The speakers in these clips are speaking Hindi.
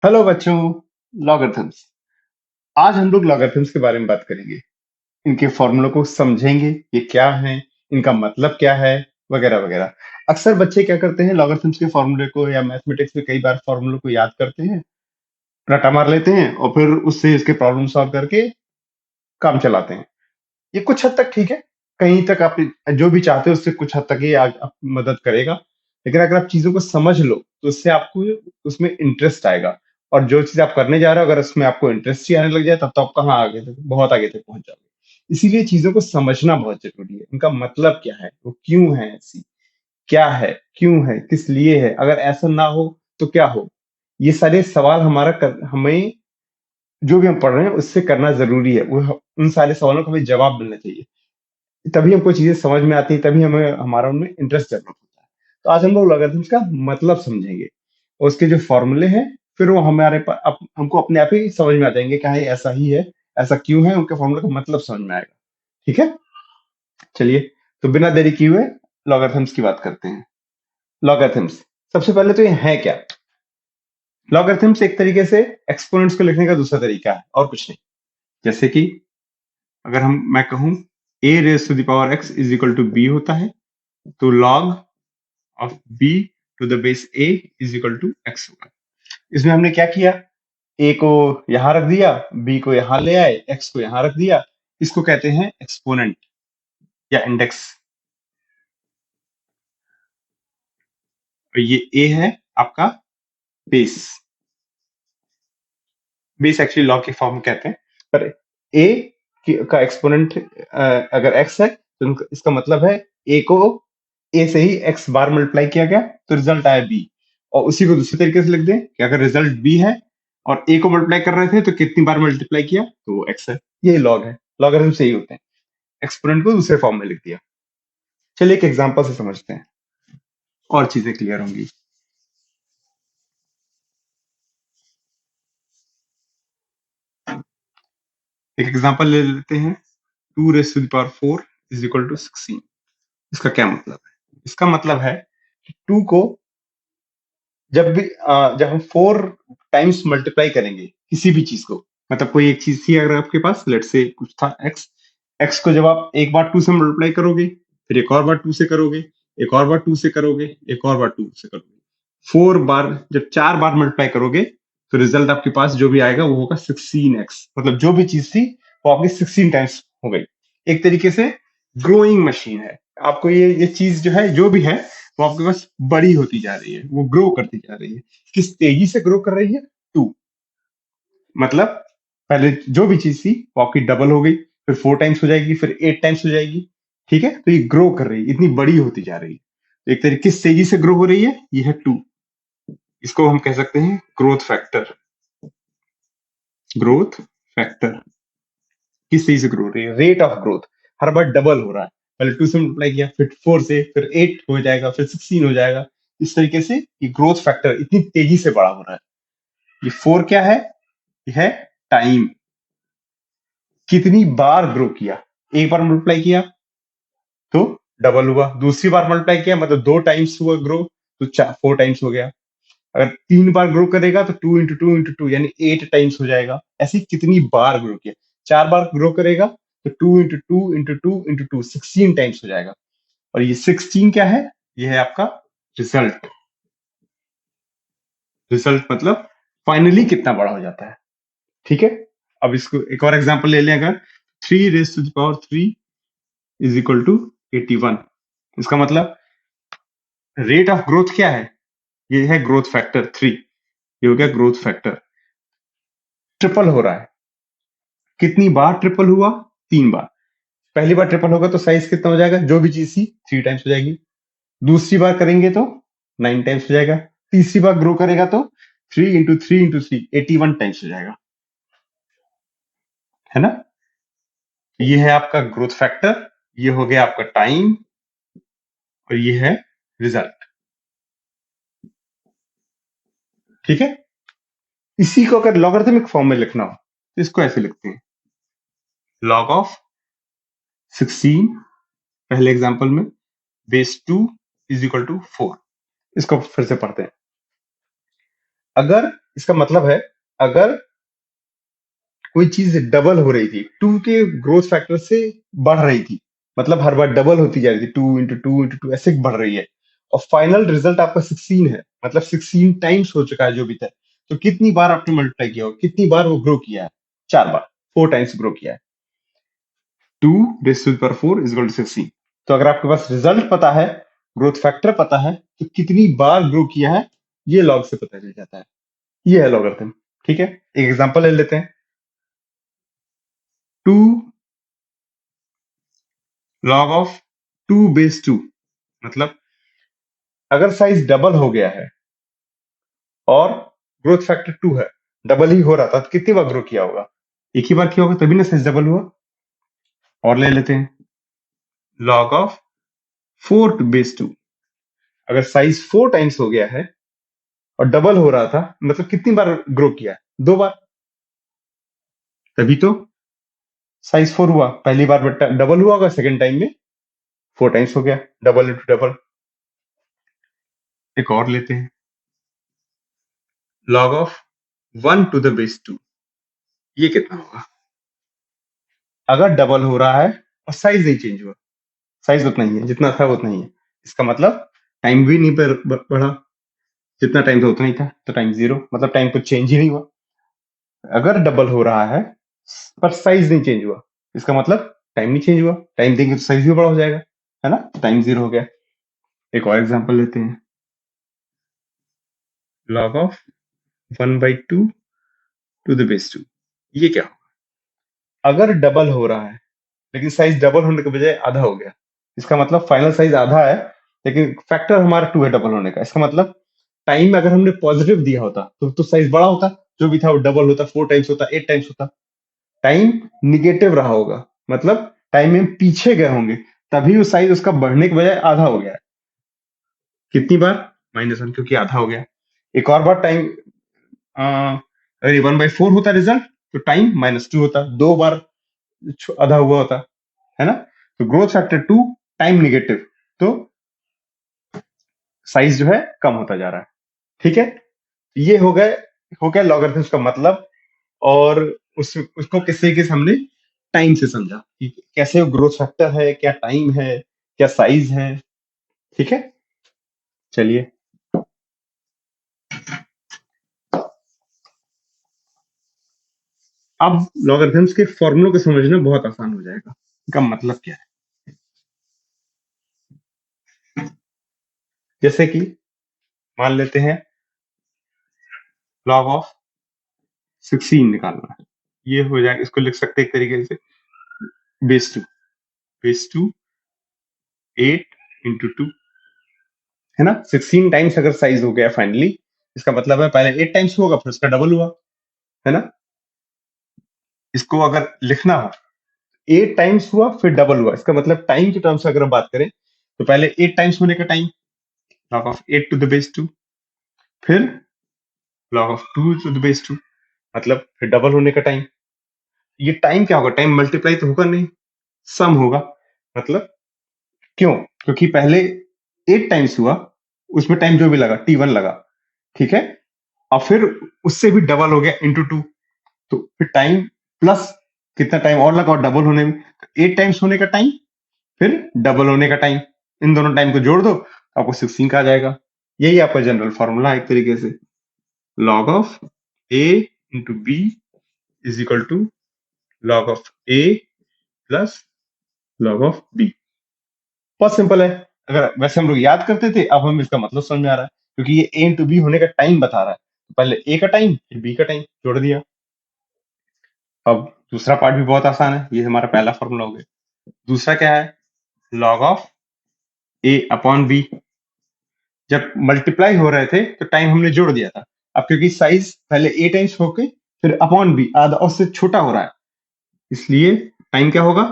हेलो बच्चों। लॉगरिथम्स। आज हम लोग लॉगरिथम्स के बारे में बात करेंगे। इनके फॉर्मूलों को समझेंगे, ये क्या है, इनका मतलब क्या है, वगैरह वगैरह। अक्सर बच्चे क्या करते हैं, लॉगरिथम्स के फॉर्मूले को या मैथमेटिक्स में कई बार फॉर्मूलों को याद करते हैं, रटा मार लेते हैं और फिर उससे इसके प्रॉब्लम सॉल्व करके काम चलाते हैं। ये कुछ हद तक ठीक है, कहीं तक आप जो भी चाहते हो उससे कुछ हद तक ये मदद करेगा। लेकिन अगर आप चीजों को समझ लो तो उससे आपको उसमें इंटरेस्ट आएगा। और जो चीज आप करने जा रहे हो, अगर उसमें आपको इंटरेस्ट ही आने लग जाए, तब तो आप कहाँ आगे तक, बहुत आगे तक पहुंच जाओगे। इसीलिए चीजों को समझना बहुत जरूरी है। उनका मतलब क्या है, वो क्यों है ऐसी, क्या है, क्यों है, किस लिए है, अगर ऐसा ना हो तो क्या हो। ये सारे सवाल हमें जो भी हम पढ़ रहे हैं उससे करना जरूरी है। उन सारे सवालों का हमें जवाब मिलना चाहिए। तभी हमको चीजें समझ में आती है, तभी हमें हमारा उनमें इंटरेस्ट डेवलप होता है। तो आज हम लोग लॉगरिथम्स का मतलब समझेंगे और उसके जो फॉर्मूले हैं, फिर वो हमको अपने आप ही समझ में आ जाएंगे कि हाँ ये ऐसा ही है, ऐसा क्यों है, उनके फॉर्मूले का मतलब समझ में आएगा। ठीक है, चलिए। तो बिना देरी किए हुए लॉगरिथम्स की बात करते हैं। लॉगरिथम्स, सबसे पहले तो ये है क्या। लॉगरिथम्स एक तरीके से एक्सपोनेंट्स को लिखने का दूसरा तरीका है और कुछ नहीं। जैसे कि अगर मैं कहूं a raise to the power x is equal to b होता है, तो log of b to the base a is equal to x होगा। इसमें हमने क्या किया, a को यहां रख दिया, b को यहां ले आए, x को यहां रख दिया। इसको कहते हैं एक्सपोनेंट या इंडेक्स। और ये a है आपका बेस। बेस एक्चुअली लॉग के फॉर्म में कहते हैं, पर a का एक्सपोनेंट अगर x है तो इसका मतलब है a को a से ही x बार मल्टीप्लाई किया गया तो रिजल्ट आया b। और उसी को दूसरे तरीके से लिख दें कि अगर रिजल्ट b है और a को मल्टीप्लाई कर रहे थे तो कितनी बार मल्टीप्लाई किया तो वो x है। ये लॉग है, लॉगरिथम से ही होते हैं। एक्सपोनेंट को दूसरे फॉर्म में लिख दिया। चलिए एक एग्जांपल से समझते हैं और चीजें क्लियर होंगी। एक एग्जांपल ले लेते हैं, 2 raised to the power 4 is equal to 16। इसका क्या मतलब है, इसका मतलब है कि 2 को जब हम 4 टाइम्स मल्टीप्लाई करेंगे किसी भी चीज को, मतलब कोई एक चीज थी अगर आपके पास, लेट से कुछ था एक्स। एक्स को जब आप एक बार 2 से मल्टीप्लाई करोगे, फिर एक और बार 2 से करोगे, एक और बार 2 से करोगे, एक और बार 2 से करोगे, 4 बार, जब 4 बार मल्टीप्लाई करोगे तो रिजल्ट आपके पास जो भी आएगा वो होगा 16x। मतलब जो भी चीज थी वो आपकी 16 टाइम्स हो गई। एक तरीके से ग्रोइंग मशीन है। आपको ये चीज जो है, जो भी है, वो आपके पास बड़ी होती जा रही है, वो ग्रो करती जा रही है। किस तेजी से ग्रो कर रही है, 2। मतलब पहले जो भी चीज थी वो आपकी डबल हो गई, फिर 4 टाइम्स हो जाएगी, फिर 8 टाइम्स हो जाएगी। ठीक है, तो ये ग्रो कर रही है, इतनी बड़ी होती जा रही है। तो एक तरीके किस तेजी से ग्रो हो रही है, ये है 2। इसको हम कह सकते हैं ग्रोथ फैक्टर। ग्रोथ फैक्टर किस तेजी से ग्रो हो रही है, rate of growth. Her bar double हो रहा है, पहले 2 से मल्टीप्लाई किया, फिर 4 से, फिर 8 हो जाएगा, फिर 16 हो जाएगा। इस तरीके से ये ग्रोथ फैक्टर इतनी तेजी से बड़ा हो रहा है। ये 4 क्या है, ये है टाइम। कितनी बार ग्रो किया, एक बार मल्टीप्लाई किया तो डबल हुआ, दूसरी बार मल्टीप्लाई किया मतलब 2 टाइम्स हुआ ग्रो, तो 4 टाइम्स हो गया। अगर 3 बार ग्रो करेगा तो 2 इंटू 2 यानी 8 टाइम्स हो जाएगा। ऐसी कितनी बार ग्रो किया, 4 बार ग्रो करेगा तो 2 इंटू 2 इंटू 2 इंटू 2 16 टाइम्स हो जाएगा। और ये 16 क्या है, ये है आपका रिजल्ट। रिजल्ट मतलब फाइनली कितना बड़ा हो जाता है। ठीक है, अब इसको एक और एग्जांपल ले लें। अगर 3 raised to the power 3 is equal to 81। इसका मतलब रेट ऑफ ग्रोथ क्या है, ये है ग्रोथ फैक्टर 3। ये हो गया ग्रोथ फैक्टर, ट्रिपल हो रहा है। कितनी बार ट्रिपल हुआ, 3 बार। पहली बार ट्रिपल होगा तो साइज कितना हो जाएगा, जो भी चीज थी 3 टाइम्स हो जाएगी। दूसरी बार करेंगे तो 9 टाइम्स हो जाएगा। तीसरी बार ग्रो करेगा तो 3 इंटू 3 इंटू 3 81 टाइम्स हो जाएगा। है ना, ये है आपका ग्रोथ फैक्टर, ये हो गया आपका टाइम, और ये है रिजल्ट। ठीक है, इसी को अगर लॉगरिथमिक फॉर्म में लिखना हो तो इसको ऐसे लिखते हैं, लॉग ऑफ 16, पहले एग्जांपल में, बेस 2 इज इक्वल टू 4। इसको फिर से पढ़ते हैं। अगर इसका मतलब है अगर कोई चीज डबल हो रही थी, टू के ग्रोथ फैक्टर से बढ़ रही थी, मतलब हर बार डबल होती जा रही थी, टू इंटू टू ऐसे बढ़ रही है, और फाइनल रिजल्ट आपका 16 है, मतलब 16 टाइम्स हो चुका है जो भी था, तो कितनी बार आपने मल्टीप्लाई किया हो, कितनी बार वो ग्रो किया है? 4 बार, 4 टाइम्स ग्रो किया है। 2 raised to the power 4 is equal to 16। तो अगर आपके पास रिजल्ट पता है, ग्रोथ फैक्टर पता है, तो कितनी बार ग्रो किया है ये लॉग से पता चल जाता है। ये है लॉगरिथम। ठीक है, एक एग्जांपल ले लेते हैं। 2 log of 2 base 2, मतलब अगर साइज डबल हो गया है और ग्रोथ फैक्टर 2 है, डबल ही हो रहा था, तो कितनी बार ग्रो किया होगा? एक ही बार किया होगा, तभी ना साइज डबल हुआ। और ले लेते हैं log of 4 base 2, अगर साइज 4 टाइम्स हो गया है और डबल हो रहा था, मतलब कितनी बार ग्रो किया है? 2 बार, तभी तो साइज 4 हुआ। पहली बार डबल हुआ होगा, सेकेंड टाइम में 4 टाइम्स हो गया, डबल इंटू डबल। एक और लेते हैं log of 1 to the base 2, ये कितना होगा? अगर डबल हो रहा है और साइज नहीं चेंज हुआ, साइज उतना ही है, जितना था उतना ही है, इसका मतलब टाइम भी नहीं बढ़ा, जितना टाइम था उतना ही था, तो टाइम 0, मतलब टाइम कुछ चेंज ही नहीं हुआ। अगर डबल हो रहा है पर साइज नहीं चेंज हुआ, इसका मतलब टाइम नहीं चेंज हुआ, टाइम देंगे तो साइज भी बड़ा हो जाएगा, है ना, टाइम 0 हो गया। एक और एग्जांपल लेते हैं log of 1/2 to the base 2, ये क्या? अगर डबल हो रहा है लेकिन साइज डबल होने के बजाय आधा हो गया, इसका मतलब फाइनल साइज आधा है, लेकिन फैक्टर हमारा 2 है डबल होने का, इसका मतलब टाइम में अगर हमने पॉजिटिव दिया होता तो साइज बड़ा होता, जो भी था वो डबल होता, 4 टाइम्स होता, 8 टाइम्स होता। टाइम निगेटिव रहा होगा, मतलब टाइम में पीछे गए होंगे, तभी वो साइज उसका बढ़ने के बजाय आधा हो गया है। कितनी बार? -1, क्योंकि आधा हो गया। एक और बार टाइम, अगर 1/4 होता रिजल्ट, तो टाइम -2 होता, 2 बार आधा हुआ होता, है ना। तो ग्रोथ फैक्टर 2, टाइम निगेटिव, तो साइज जो है कम होता जा रहा है। ठीक है, ये हो गया लॉगरिथम्स का मतलब, और उसको किस तरीके से हमने टाइम से समझा कि कैसे वो ग्रोथ फैक्टर है, क्या टाइम है, क्या साइज है। ठीक है, चलिए अब लॉगरिथम्स के फॉर्मूलों को समझना बहुत आसान हो जाएगा, इनका मतलब क्या है। जैसे कि मान लेते हैं लॉग ऑफ 16 निकालना है, ये हो जाए, इसको लिख सकते हैं एक तरीके से बेस टू 8 into 2, है ना। 16 टाइम्स अगर साइज हो गया फाइनली, इसका मतलब है पहले 8 टाइम्स होगा, फिर उसका डबल हुआ, है ना। इसको अगर लिखना हो, 8 टाइम्स हुआ फिर डबल हुआ, इसका मतलब टाइम के टर्म्स अगर हम बात करें, तो पहले 8 टाइम्स होने का time log of 8 to the base 2, फिर log of 2 to the base 2, मतलब फिर डबल होने का टाइम। ये टाइम क्या होगा? टाइम मल्टीप्लाई तो होगा नहीं, सम होगा। मतलब क्यों? क्योंकि पहले 8 टाइम्स हुआ, उसमें टाइम जो भी लगा T1 लगा, ठीक है, और फिर उससे भी डबल हो गया इंटू 2, तो फिर टाइम प्लस कितना टाइम और लगा, और डबल होने में 8 टाइम्स होने का टाइम, फिर डबल होने का टाइम, इन दोनों टाइम को जोड़ दो, आपको 16 का आ जाएगा। यही आपका जनरल फॉर्मूला है एक तरीके से, log of a into B is equal to log of a plus log of b। बहुत सिंपल है, अगर वैसे हम लोग याद करते थे, अब हम इसका मतलब समझ में आ रहा है, क्योंकि ये ए इंटू बी होने का टाइम बता रहा है, तो पहले ए का टाइम फिर बी का टाइम जोड़ दिया। अब दूसरा पार्ट भी बहुत आसान है, ये हमारा पहला फॉर्मूला हो गया। दूसरा क्या है? log of A upon B. जब मल्टीप्लाई हो रहे थे तो टाइम हमने जोड़ दिया था, अब क्योंकि साइज पहले ए टाइम्स होके फिर अपॉन बी, आधा उससे छोटा हो रहा है, इसलिए टाइम क्या होगा?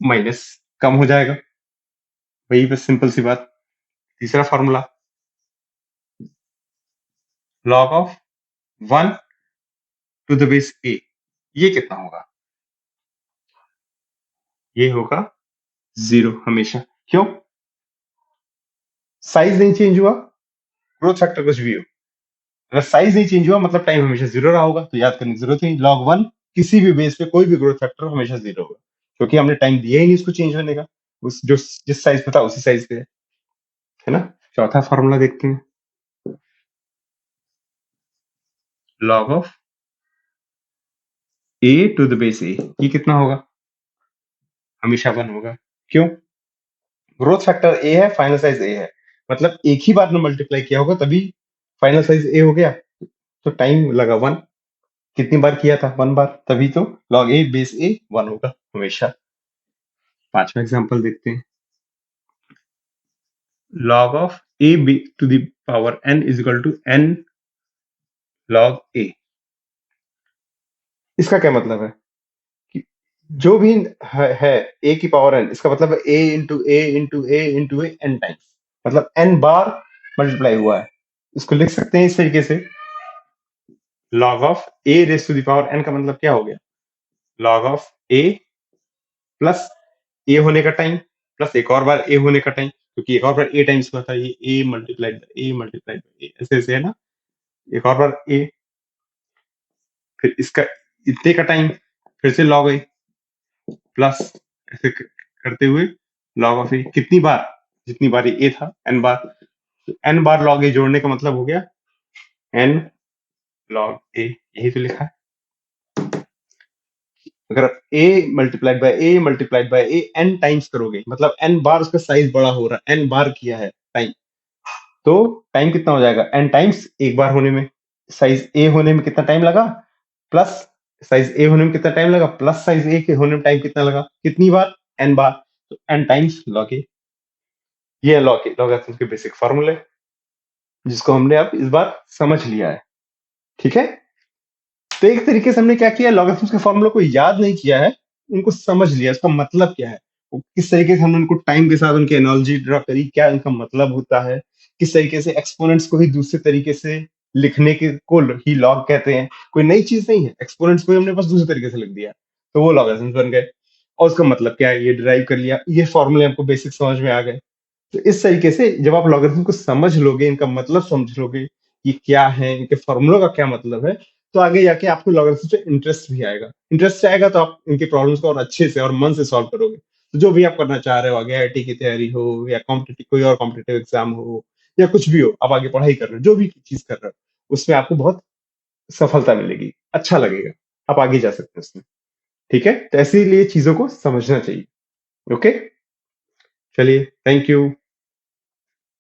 माइनस, कम हो जाएगा। वही बस सिंपल सी बात। तीसरा formula log of 1 to the base a, ये कितना होगा? ये होगा 0 हमेशा। क्यों? साइज नहीं चेंज हुआ, ग्रोथ फैक्टर कुछ भी हो, अगर साइज नहीं चेंज हुआ मतलब टाइम हमेशा जीरो रहा होगा, तो याद करने की जरूरत नहीं, लॉग वन किसी भी बेस पे कोई भी ग्रोथ फैक्टर हमेशा जीरो होगा, क्योंकि हमने टाइम दिया ही नहीं उसको चेंज होने का, उस जो जिस साइज पे था उसी साइज पे है ना। चौथा फॉर्मूला देखते हैं, log of A to the base A, ये कितना होगा, हमेशा वन होगा। क्यों, ग्रोथ फैक्टर ए है, फाइनल साइज ए है, मतलब एक ही बार में मल्टीप्लाई किया होगा तभी फाइनल साइज ए हो गया, तो टाइम लगा वन, कितनी बार किया था, वन बार, तभी तो लॉग ए बेस ए वन होगा हमेशा। पांचवा एग्जांपल देखते हैं, log of a b to the power n is equal to n log a। इसका क्या मतलब है कि जो भी है a की पावर n, इसका मतलब है a into A into A into A N times, मतलब n बार मल्टीप्लाई हुआ है। इसको लिख सकते हैं इस तरीके से, log of a raise to the power n का मतलब क्या हो गया, log of a plus A होने का टाइम प्लस एक और बार ए होने का टाइम, क्योंकि एक और बार ए टाइम्स हुआ था, ये ए मल्टीप्लाइड ए ऐसे ऐसे है ना, एक और बार ए, फिर इसका इतने का टाइम, फिर से लॉग ए प्लस ऐसे करते हुए लॉग ऑफ ए, कितनी बार, जितनी बार ये ए था एन बार, तो एन बार लॉग ए जोड़ने का मतलब हो गया एन लॉग ए, यही तो लिखा है। अगर A multiplied by A N times करोगे, मतलब एन बार उसका साइज बड़ा हो रहा है, एन बार किया है टाइम, तो टाइम कितना हो जाएगा, एन टाइम्स एक बार होने में, साइज ए होने में कितना टाइम लगा, प्लस साइज ए होने में कितना टाइम लगा, प्लस साइज ए के होने में टाइम कितना लगा, कितनी बार, एन बार, तो एन टाइम्स लॉग ए। ये लॉगरिथम के बेसिक फॉर्मूले, जिसको हमने अब इस बार समझ लिया है, ठीक है। तो एक तरीके से हमने क्या किया, लॉगरिथम्स के फॉर्मूले को याद नहीं किया है, उनको समझ लिया, उसका मतलब क्या है, वो किस तरीके से हमने उनको टाइम के साथ उनकी एनालॉजी ड्रा करी, क्या उनका मतलब होता है, किस तरीके से एक्सपोनेंट्स को ही दूसरे तरीके से लिखने के को ही लॉग कहते हैं, कोई नई चीज नहीं है, एक्सपोनेंट्स को ही हमने बस दूसरे तरीके से लिख दिया, तो वो लॉगरिथम्स बन गए, और उसका मतलब क्या है ये डिराइव कर लिया, ये फॉर्मूले हमको बेसिक समझ में आ गए। तो इस तरीके से जब आप लॉगरिथम को समझ लोगे, इनका मतलब समझ लोगे, ये क्या है, इनके फॉर्मूलों का क्या मतलब है, तो आगे जाके आपको लॉगरिथम से इंटरेस्ट भी आएगा, इंटरेस्ट आएगा तो आप इनके प्रॉब्लम्स को और अच्छे से और मन से सॉल्व करोगे। तो जो भी आप करना चाह रहे हो, आगे आईआईटी की तैयारी हो या कॉम्पिटिटिव कोई और कॉम्पिटिटिव एग्जाम हो या कुछ भी हो, आप आगे पढ़ाई कर रहे हो, जो भी चीज कर रहे हो, उसमें आपको बहुत सफलता मिलेगी, अच्छा लगेगा, आप आगे जा सकते हैं उसमें, ठीक है। तो ऐसे लिए चीजों को समझना चाहिए। ओके, चलिए, थैंक यू।